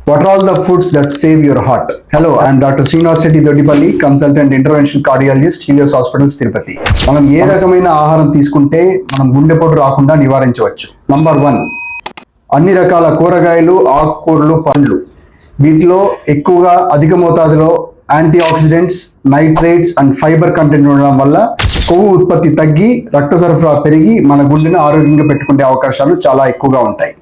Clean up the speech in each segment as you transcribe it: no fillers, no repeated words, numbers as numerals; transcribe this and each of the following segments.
What are all the foods that save your heart? Hello, I am Dr. Srinivas Reddy Dodipalli, consultant interventional cardiologist, Helios Hospitals, Tirupati. మనం ఏ రకమైన ఆహారం తీసుకుంటే మనం గుండెపోటు రాకుండా నివారించవచ్చు. నంబర్ 1, అన్ని రకాల కూరగాయలు, ఆకుకూరలు, పండ్లు. వీటిలో ఎక్కువగా అధిక మోతాదులో antioxidants, nitrates and fibre content ఉండడం వల్ల కొవ్వు ఉత్పత్తి తగ్గి రక్త సరఫరా పెరిగి మన గుండెను ఆరోగ్యంగా పెట్టుకునే అవకాశాలు చాలా ఎక్కువగా ఉంటాయి.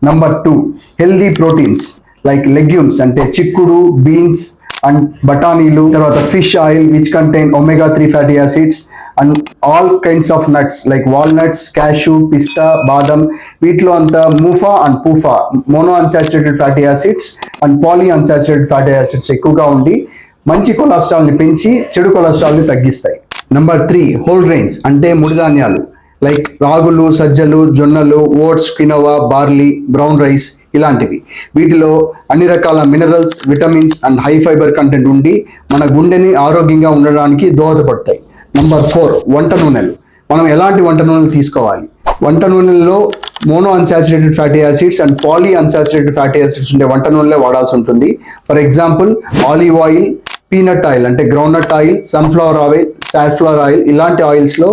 Number 2, healthy proteins like legumes అంటే చిక్కుడు, బీన్స్ అండ్ బఠానీలు, తర్వాత fish oil which contain omega-3 fatty acids and all kinds of nuts like walnuts, cashew, పిస్తా, బాదం. వీటిలో అంతా MUFA and PUFA mono unsaturated fatty acids and poly unsaturated fatty acids ఎక్కువగా ఉండి మంచి కొలెస్ట్రాల్ని పెంచి చెడు కొలెస్ట్రాల్ని తగ్గిస్తాయి. నంబర్ 3, హోల్ గ్రెయిన్స్ అంటే ముడిధాన్యాలు లైక్ రాగులు, సజ్జలు, జొన్నలు, oats, quinoa, barley, brown rice ఇలాంటివి. వీటిలో అన్ని రకాల minerals, vitamins and high fibre content ఉండి మన గుండెని ఆరోగ్యంగా ఉండడానికి దోహదపడతాయి. నంబర్ 4, వంట నూనెలు. మనం ఎలాంటి వంట నూనెలు తీసుకోవాలి? వంట నూనెల్లో mono unsaturated fatty acids and poly unsaturated fatty acids ఉండే వంట నూనెలే వాడాల్సి ఉంటుంది. For example olive oil, peanut oil అంటే groundnut oil, sunflower oil, safflower oil ఇలాంటి ఆయిల్స్లో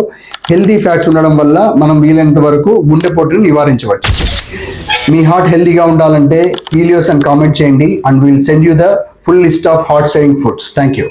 హెల్దీ ఫ్యాట్స్ ఉండడం వల్ల మనం వీలైనంత వరకు గుండెపోటును నివారించవచ్చు. మీ హార్ట్ హెల్దీగా ఉండాలంటే హీలియోస్ అని కామెంట్ చేయండి and will send you the full list of heart saving foods. Thank you.